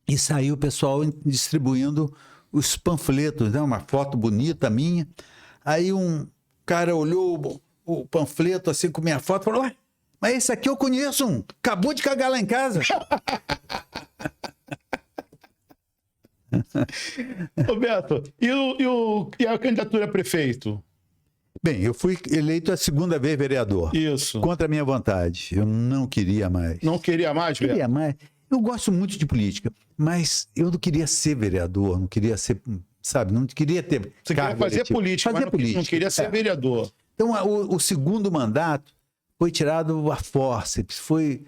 [SPEAKER 3] e saiu o pessoal distribuindo os panfletos, né? Uma foto bonita minha. Aí um cara olhou o panfleto assim com minha foto e falou, ué, mas esse aqui eu conheço, acabou de cagar lá em casa.
[SPEAKER 1] Roberto, e a candidatura a prefeito?
[SPEAKER 3] Bem, eu fui eleito a segunda vez vereador.
[SPEAKER 1] Isso.
[SPEAKER 3] Contra a minha vontade. Eu não queria mais.
[SPEAKER 1] Não queria mais, Beto?
[SPEAKER 3] Queria mais. Eu gosto muito de política, mas eu não queria ser vereador, não queria ser, sabe, não queria ter
[SPEAKER 1] Você queria
[SPEAKER 3] cargo
[SPEAKER 1] fazer
[SPEAKER 3] eletivo.
[SPEAKER 1] política,
[SPEAKER 3] Fazer
[SPEAKER 1] mas
[SPEAKER 3] política.
[SPEAKER 1] não queria ser vereador.
[SPEAKER 3] Então, o segundo mandato foi tirado a fórceps, foi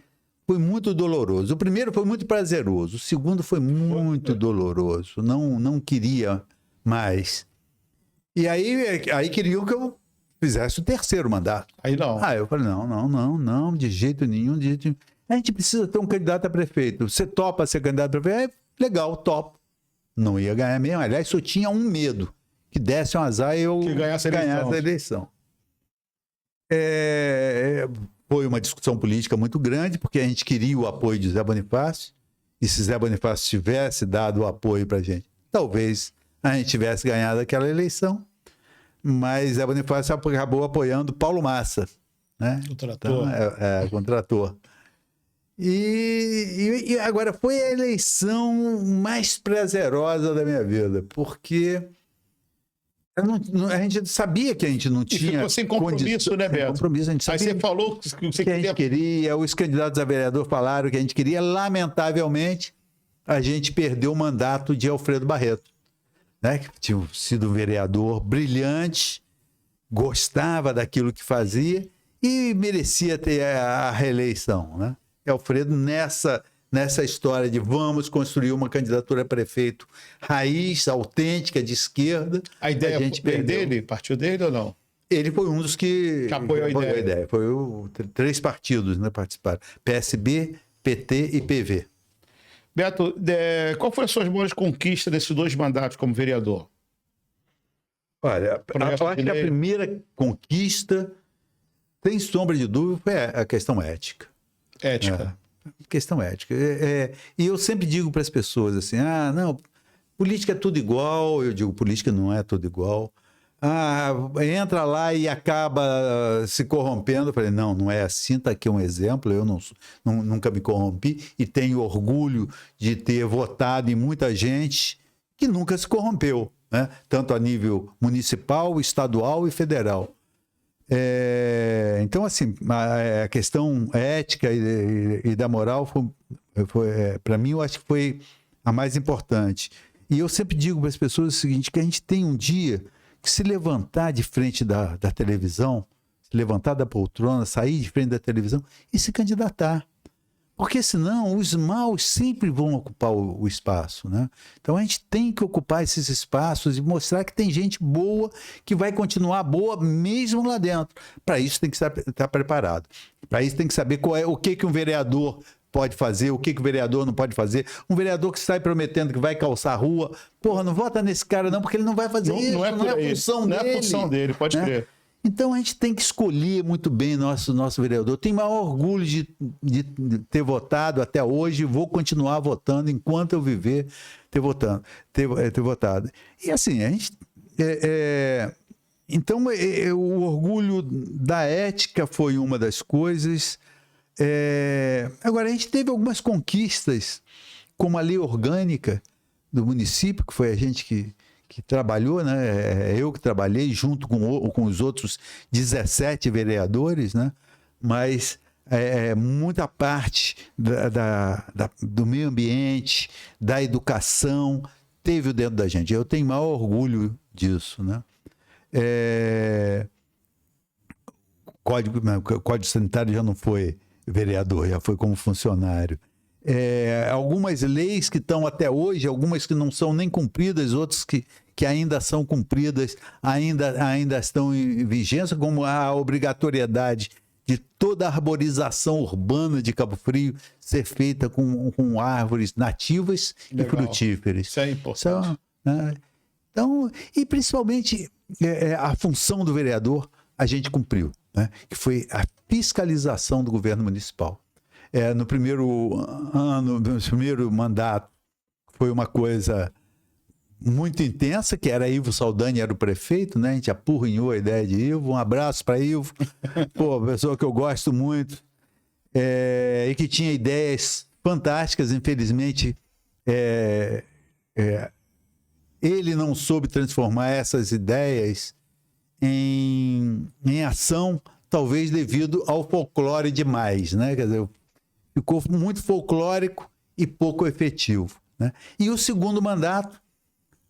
[SPEAKER 3] muito doloroso. O primeiro foi muito prazeroso, o segundo foi muito doloroso. Não queria mais. E aí queriam que eu fizesse o terceiro mandato.
[SPEAKER 1] Aí não.
[SPEAKER 3] Eu falei, não, de jeito nenhum, de jeito nenhum. A gente precisa ter um candidato a prefeito. Você topa ser candidato a prefeito? Legal, topo. Não ia ganhar mesmo. Aliás, só tinha um medo, que desse um azar e eu
[SPEAKER 1] Que ganhasse a
[SPEAKER 3] eleição. Foi uma discussão política muito grande, porque a gente queria o apoio de Zé Bonifácio, e se Zé Bonifácio tivesse dado o apoio para a gente, talvez a gente tivesse ganhado aquela eleição, mas Zé Bonifácio acabou apoiando Paulo Massa, né?
[SPEAKER 1] O trator.
[SPEAKER 3] Então, contrator. E agora foi a eleição mais prazerosa da minha vida, porque a gente sabia que a gente não tinha...
[SPEAKER 1] ficou sem compromisso, né, Beto?
[SPEAKER 3] Sem compromisso, a gente sabia.
[SPEAKER 1] Aí você falou que você
[SPEAKER 3] que a gente queria, os candidatos a vereador falaram que a gente queria, lamentavelmente, a gente perdeu o mandato de Alfredo Barreto, né? Que tinha sido um vereador brilhante, gostava daquilo que fazia e merecia ter a reeleição, né? Alfredo, nessa história de vamos construir uma candidatura a prefeito raiz, autêntica, de esquerda.
[SPEAKER 1] A ideia
[SPEAKER 3] gente
[SPEAKER 1] veio
[SPEAKER 3] perdeu.
[SPEAKER 1] dele? Partiu dele ou não?
[SPEAKER 3] Ele foi um dos que
[SPEAKER 1] apoiou a ideia.
[SPEAKER 3] Foi três partidos, né, participaram. PSB, PT e PV.
[SPEAKER 1] Beto, qual foram as suas maiores conquistas desses 2 mandatos como vereador?
[SPEAKER 3] Olha,
[SPEAKER 1] Projeto
[SPEAKER 3] eu acho
[SPEAKER 1] de
[SPEAKER 3] que a
[SPEAKER 1] lei.
[SPEAKER 3] primeira conquista, sem sombra de dúvida, foi a questão ética.
[SPEAKER 1] Ética.
[SPEAKER 3] Questão ética. E eu sempre digo para as pessoas assim, não, política é tudo igual. Eu digo, política não é tudo igual. Entra lá e acaba se corrompendo. Eu falei, não é assim, está aqui um exemplo. Eu nunca me corrompi e tenho orgulho de ter votado em muita gente que nunca se corrompeu, né? Tanto a nível municipal, estadual e federal. Então, assim, a questão ética e da moral para mim, eu acho que foi a mais importante. E eu sempre digo para as pessoas o seguinte, que a gente tem um dia que se levantar de frente da televisão, se levantar da poltrona, sair de frente da televisão e se candidatar. Porque senão os maus sempre vão ocupar o espaço, né? Então a gente tem que ocupar esses espaços e mostrar que tem gente boa que vai continuar boa mesmo lá dentro. Para isso tem que estar preparado. Para isso tem que saber o que um vereador pode fazer, o que o vereador não pode fazer. Um vereador que sai prometendo que vai calçar a rua, porra, não vota nesse cara não, porque ele não vai fazer isso, não é a função dele.
[SPEAKER 1] Não é a função dele, pode crer.
[SPEAKER 3] Então a gente tem que escolher muito bem nosso vereador. Eu tenho maior orgulho de ter votado até hoje, vou continuar votando enquanto eu viver ter votado. E assim, a gente. Então, o orgulho da ética foi uma das coisas. Agora, a gente teve algumas conquistas, como a lei orgânica do município, que foi a gente que trabalhou, né? Eu que trabalhei junto com os outros 17 vereadores, né? Mas muita parte do meio ambiente, da educação, teve dentro da gente. Eu tenho maior orgulho disso, né? Código Sanitário já não foi vereador, já foi como funcionário. Algumas leis que estão até hoje, algumas que não são nem cumpridas, outras que ainda são cumpridas, ainda estão em vigência, como a obrigatoriedade de toda a arborização urbana de Cabo Frio ser feita com árvores nativas e frutíferas.
[SPEAKER 1] Isso é importante.
[SPEAKER 3] Então, e principalmente a função do vereador a gente cumpriu, né? Que foi a fiscalização do governo municipal. No primeiro ano, no primeiro mandato, foi uma coisa muito intensa, que era Ivo Saldanha, era o prefeito, né? A gente apurrinhou a ideia de Ivo. Um abraço para Ivo, pessoa que eu gosto muito, e que tinha ideias fantásticas. Infelizmente, ele não soube transformar essas ideias em ação, talvez devido ao folclore demais, né? Quer dizer, ficou muito folclórico e pouco efetivo, né? E o segundo mandato,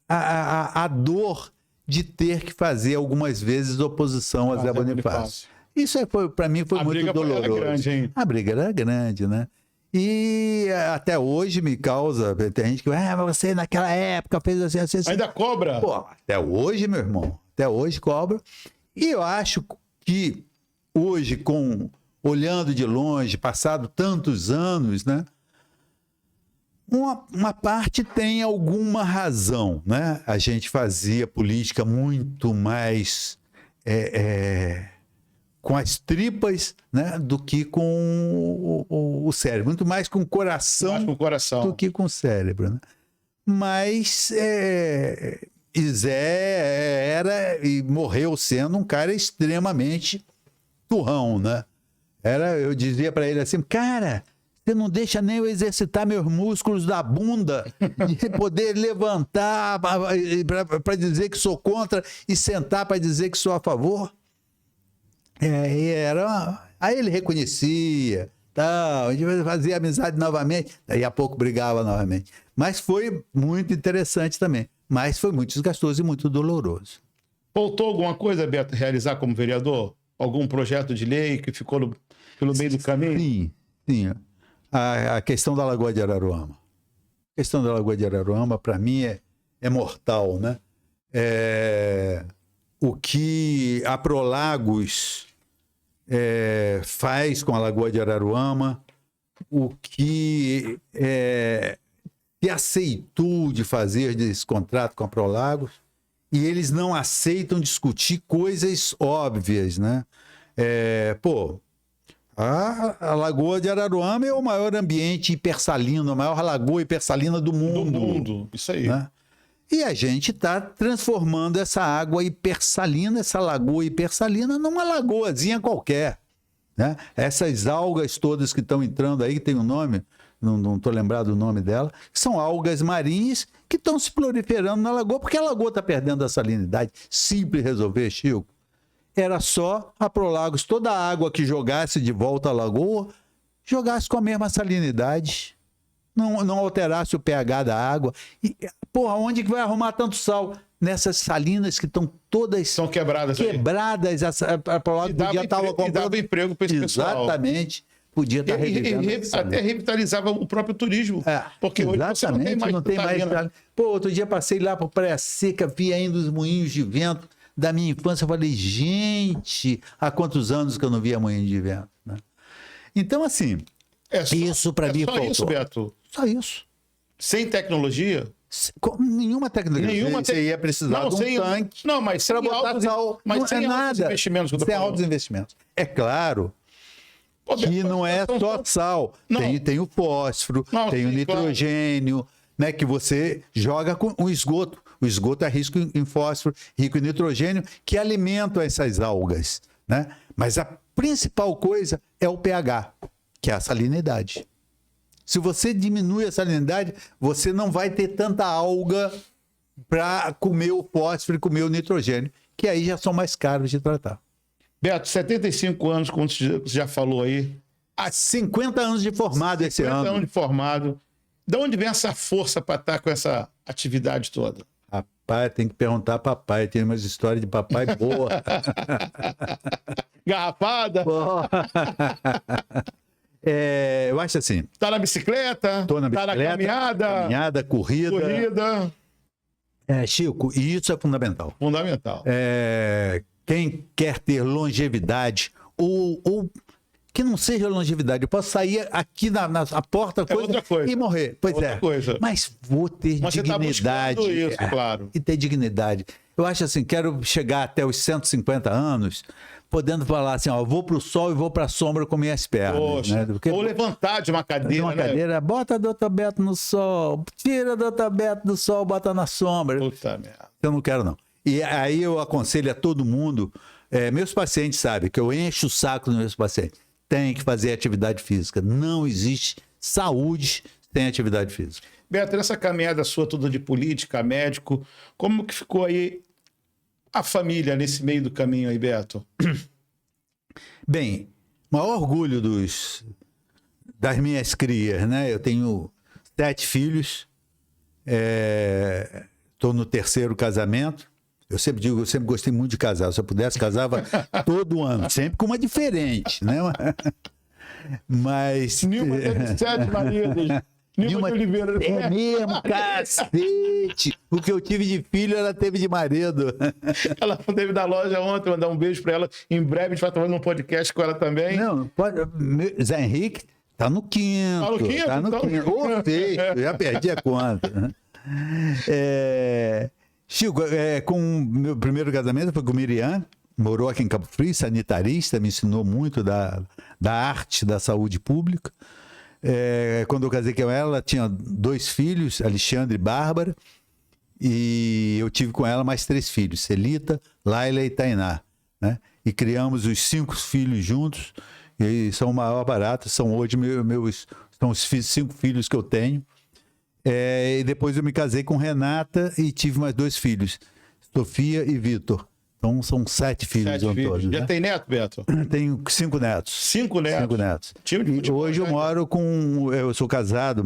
[SPEAKER 3] a dor de ter que fazer algumas vezes oposição a Zé Bonifácio. Isso para mim foi muito doloroso.
[SPEAKER 1] Era grande, hein?
[SPEAKER 3] A briga era grande, né? E até hoje me causa, tem gente que mas você naquela época fez assim.
[SPEAKER 1] Ainda cobra?
[SPEAKER 3] Pô, até hoje, meu irmão, até hoje cobra. E eu acho que hoje, olhando de longe, passado tantos anos, né? Uma parte tem alguma razão, né? A gente fazia política muito mais com as tripas, né? Do que com o cérebro. Muito mais com o coração, do que com o cérebro, né? Mas Zé era e morreu sendo um cara extremamente turrão, né? Eu dizia para ele assim, cara, você não deixa nem eu exercitar meus músculos da bunda, de poder levantar para dizer que sou contra e sentar para dizer que sou a favor. Aí ele reconhecia, a gente fazia amizade novamente, daí a pouco brigava novamente. Mas foi muito interessante também. Mas foi muito desgastoso e muito doloroso.
[SPEAKER 1] Faltou alguma coisa, Beto, realizar como vereador? Algum projeto de lei que ficou pelo meio do caminho?
[SPEAKER 3] Sim. a questão da Lagoa de Araruama. A questão da Lagoa de Araruama, para mim, é mortal, né? O que a Prolagos faz com a Lagoa de Araruama, o que se aceitou de fazer desse contrato com a Prolagos, e eles não aceitam discutir coisas óbvias, né? A Lagoa de Araruama é o maior ambiente hipersalino, a maior lagoa hipersalina do mundo.
[SPEAKER 1] Do mundo, isso aí.
[SPEAKER 3] Né? E a gente está transformando essa água hipersalina, essa lagoa hipersalina, numa lagoazinha qualquer. Né? Essas algas todas que estão entrando aí, que tem um nome, não estou lembrado do nome dela, que são algas marinhas que estão se proliferando na lagoa, porque a lagoa está perdendo a salinidade. Simples resolver, Chico. Era só a Prolagos, toda a água que jogasse de volta à lagoa, jogasse com a mesma salinidade. Não alterasse o pH da água. E, onde que vai arrumar tanto sal? Nessas salinas que estão todas...
[SPEAKER 1] São quebradas.
[SPEAKER 3] A Prolagos podia estar comprando...
[SPEAKER 1] E dava emprego para esse pessoal.
[SPEAKER 3] Exatamente. Podia estar
[SPEAKER 1] até revitalizava o próprio turismo. Porque hoje você não tem mais
[SPEAKER 3] salina. Outro dia passei lá para Praia Seca, vi ainda os moinhos de vento da minha infância. Eu falei, gente, há quantos anos que eu não via moinho de vento? Né? Então, assim, isso para mim faltou.
[SPEAKER 1] Isso, Beto?
[SPEAKER 3] Só isso.
[SPEAKER 1] Sem tecnologia?
[SPEAKER 3] Nenhuma tecnologia. Você ia precisar de um tanque.
[SPEAKER 1] Não, mas sem
[SPEAKER 3] botar sal.
[SPEAKER 1] Mas sem altos investimentos.
[SPEAKER 3] Sem altos investimentos. É claro que não é só sal. Tem o fósforo, tem o nitrogênio, né, que você joga com o esgoto. O esgoto é rico em fósforo, rico em nitrogênio, que alimentam essas algas. Né? Mas a principal coisa é o pH, que é a salinidade. Se você diminui a salinidade, você não vai ter tanta alga para comer o fósforo e comer o nitrogênio, que aí já são mais caros de tratar.
[SPEAKER 1] Beto, 75 anos, como você já falou aí.
[SPEAKER 3] Há 50 anos de formado esse ano.
[SPEAKER 1] 50 anos de formado. De onde vem essa força para estar com essa atividade toda?
[SPEAKER 3] Rapaz, tem que perguntar a papai. Tem umas histórias de papai boa.
[SPEAKER 1] Garrafada?
[SPEAKER 3] Eu acho assim.
[SPEAKER 1] Tá na bicicleta?
[SPEAKER 3] Tô na bicicleta.
[SPEAKER 1] Tá na caminhada?
[SPEAKER 3] Caminhada, corrida. Chico, e isso é fundamental.
[SPEAKER 1] Fundamental.
[SPEAKER 3] Quem quer ter longevidade, ou que não seja longevidade, eu posso sair aqui na porta
[SPEAKER 1] outra coisa.
[SPEAKER 3] E morrer. Pois
[SPEAKER 1] outra coisa.
[SPEAKER 3] Mas vou ter dignidade.
[SPEAKER 1] Você tá isso, claro.
[SPEAKER 3] E ter dignidade. Eu acho assim, quero chegar até os 150 anos, podendo falar assim, vou para o sol e vou para a sombra com minhas pernas.
[SPEAKER 1] Poxa,
[SPEAKER 3] né? Porque,
[SPEAKER 1] ou levantar de uma cadeira.
[SPEAKER 3] Bota a Dr. Beto no sol, tira a Dr. Beto do sol, bota na sombra.
[SPEAKER 1] Puta merda.
[SPEAKER 3] Eu não quero, não. E aí eu aconselho a todo mundo, meus pacientes sabem que eu encho o saco dos meus pacientes. Tem que fazer atividade física. Não existe saúde sem atividade física.
[SPEAKER 1] Beto, nessa caminhada sua toda de política, médico, como que ficou aí a família nesse meio do caminho aí, Beto?
[SPEAKER 3] Bem, maior orgulho das minhas crias, né? Eu tenho 7 filhos, estou no 3º casamento. Eu sempre digo, eu sempre gostei muito de casar. Se eu pudesse, casava todo ano, sempre com uma diferente, né? Mas...
[SPEAKER 1] Nilma teve 7 maridos. Nilma de Oliveira.
[SPEAKER 3] É mesmo, cacete! O que eu tive de filho, ela teve de marido.
[SPEAKER 1] Ela teve da loja ontem, mandar um beijo para ela. Em breve a gente vai tomar um podcast com ela também.
[SPEAKER 3] Não, pode... Zé Henrique tá no 5º.
[SPEAKER 1] Tá no 5º?
[SPEAKER 3] Tá no 5º. Ô, eu já perdi a conta. Chico, com o meu primeiro casamento foi com Miriam, morou aqui em Cabo Frio, sanitarista, me ensinou muito da arte da saúde pública. Quando eu casei com ela tinha 2 filhos, Alexandre e Bárbara, e eu tive com ela mais 3 filhos, Celita, Laila e Tainá. Né? E criamos os 5 filhos juntos, e são o maior barato, são hoje são os 5 filhos que eu tenho. E depois eu me casei com Renata e tive mais 2 filhos, Sofia e Vitor. Então são 7 filhos.
[SPEAKER 1] 7 filhos.
[SPEAKER 3] Todos,
[SPEAKER 1] Já
[SPEAKER 3] né?
[SPEAKER 1] tem neto, Beto?
[SPEAKER 3] Tenho 5 netos.
[SPEAKER 1] 5 netos?
[SPEAKER 3] 5 netos.
[SPEAKER 1] Time de futebol,
[SPEAKER 3] hoje eu moro com... Eu sou casado,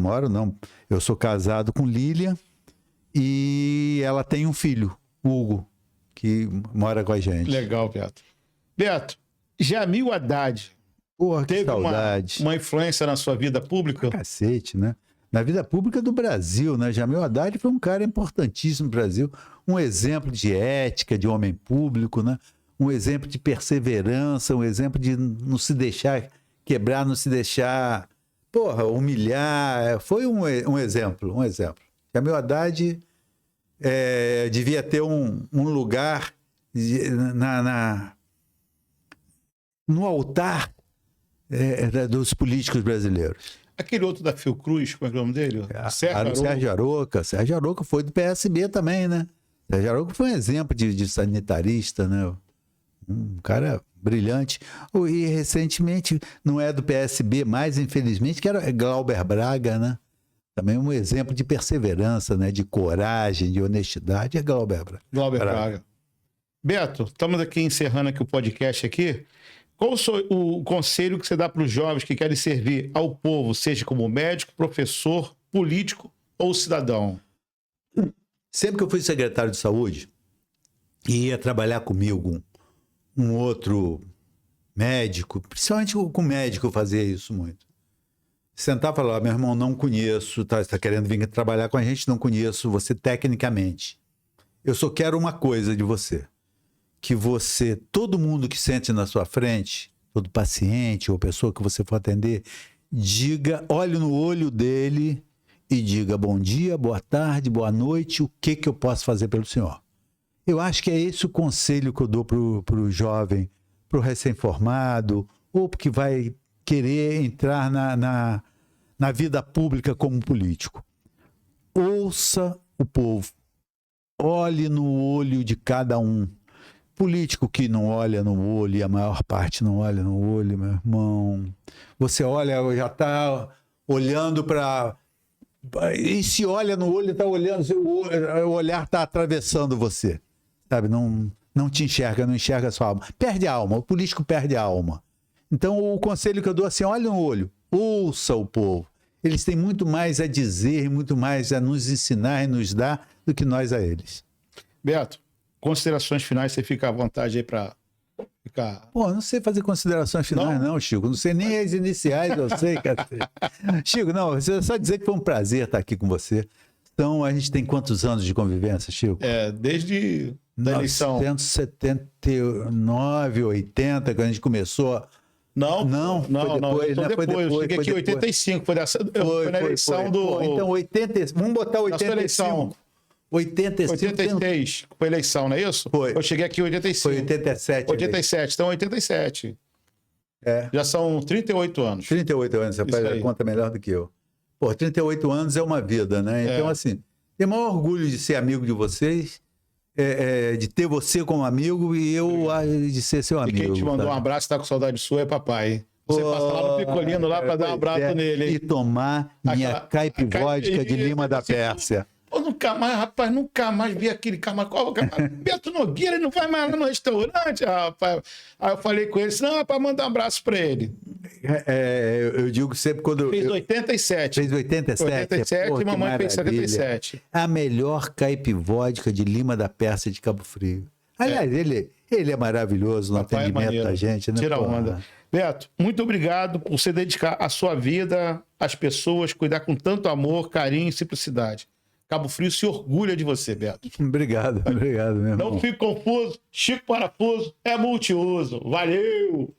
[SPEAKER 3] eu sou casado com Lília e ela tem um filho, Hugo, que mora com a gente.
[SPEAKER 1] Legal, Beto. Beto, Jamil Haddad.
[SPEAKER 3] Porra, que
[SPEAKER 1] teve
[SPEAKER 3] saudade.
[SPEAKER 1] uma influência na sua vida pública?
[SPEAKER 3] Cacete, né? Na vida pública do Brasil, né? Jamil Haddad foi um cara importantíssimo no Brasil, um exemplo de ética, de homem público, né? Um exemplo de perseverança, um exemplo de não se deixar quebrar, não se deixar, humilhar. Foi um exemplo, um exemplo. Jamil Haddad devia ter um lugar no altar dos políticos brasileiros.
[SPEAKER 1] Aquele outro da Fiocruz, como é que é o nome dele?
[SPEAKER 3] Sérgio Aroca. Sérgio Aroca foi do PSB também, né? Sérgio Aroca foi um exemplo de sanitarista, né? Um cara brilhante. E recentemente, não é do PSB mais, infelizmente, que era Glauber Braga, né? Também um exemplo de perseverança, né? De coragem, de honestidade, é Glauber Braga.
[SPEAKER 1] Glauber Braga. Beto, estamos aqui encerrando aqui o podcast aqui. Qual o conselho que você dá para os jovens que querem servir ao povo, seja como médico, professor, político ou cidadão?
[SPEAKER 3] Sempre que eu fui secretário de saúde e ia trabalhar comigo um outro médico, principalmente com médico eu fazia isso muito. Sentar e falar, meu irmão, não conheço, tá querendo vir trabalhar com a gente, não conheço você tecnicamente. Eu só quero uma coisa de você. Que você, todo mundo que sente na sua frente, todo paciente ou pessoa que você for atender, olhe no olho dele e diga bom dia, boa tarde, boa noite, o que eu posso fazer pelo senhor? Eu acho que é esse o conselho que eu dou para o jovem, para o recém-formado, ou que vai querer entrar na vida pública como político. Ouça o povo, olhe no olho de cada um. Político que não olha no olho, e a maior parte não olha no olho, meu irmão. Você olha, já está olhando para... E se olha no olho, está olhando, o olhar está atravessando você. Sabe? Não te enxerga, não enxerga a sua alma. Perde a alma, o político perde a alma. Então, o conselho que eu dou assim, olha no olho, ouça o povo. Eles têm muito mais a dizer, muito mais a nos ensinar e nos dar do que nós a eles.
[SPEAKER 1] Beto, considerações finais, você fica à vontade aí para ficar...
[SPEAKER 3] Não sei fazer considerações finais não, Chico. Não sei nem as iniciais, eu sei, cara. Chico, não, só dizer que foi um prazer estar aqui com você. Então, a gente tem quantos anos de convivência, Chico?
[SPEAKER 1] Desde a eleição.
[SPEAKER 3] 1979, 80, que a gente começou...
[SPEAKER 1] Não,
[SPEAKER 3] foi depois.
[SPEAKER 1] Eu cheguei aqui em 85, foi na eleição do...
[SPEAKER 3] Então, 80, vamos botar 85.
[SPEAKER 1] 86 foi a eleição, não é isso?
[SPEAKER 3] Foi.
[SPEAKER 1] Eu cheguei aqui em 85.
[SPEAKER 3] Foi 87.
[SPEAKER 1] 87, então 87. Já são 38 anos.
[SPEAKER 3] 38 anos, você faz a conta melhor do que eu. 38 anos é uma vida, né? Então, assim, tenho o maior orgulho de ser amigo de vocês, de ter você como amigo e eu de ser seu amigo.
[SPEAKER 1] E quem te mandou um abraço, tá com saudade sua, é papai, hein? Você passa lá no Picolino lá para dar um abraço nele, hein?
[SPEAKER 3] E tomar minha caipivódica de Lima da Pérsia.
[SPEAKER 1] Nunca mais, rapaz, nunca mais vi aquele Beto Nogueira, ele não vai mais lá no restaurante, rapaz. Aí eu falei com ele, não, é para mandar um abraço para ele.
[SPEAKER 3] Eu digo sempre quando...
[SPEAKER 1] Fez 87.
[SPEAKER 3] Fez 87?
[SPEAKER 1] 87 e mamãe fez 77.
[SPEAKER 3] A melhor caipivódica de Lima da Pérsia de Cabo Frio. Aliás, ele é maravilhoso no atendimento da gente, né?
[SPEAKER 1] Tira a onda. Beto, muito obrigado por você dedicar a sua vida às pessoas, cuidar com tanto amor, carinho e simplicidade. Cabo Frio se orgulha de você, Beto.
[SPEAKER 3] Obrigado, meu irmão.
[SPEAKER 1] Não fique confuso, Chico Parafuso é multiuso. Valeu!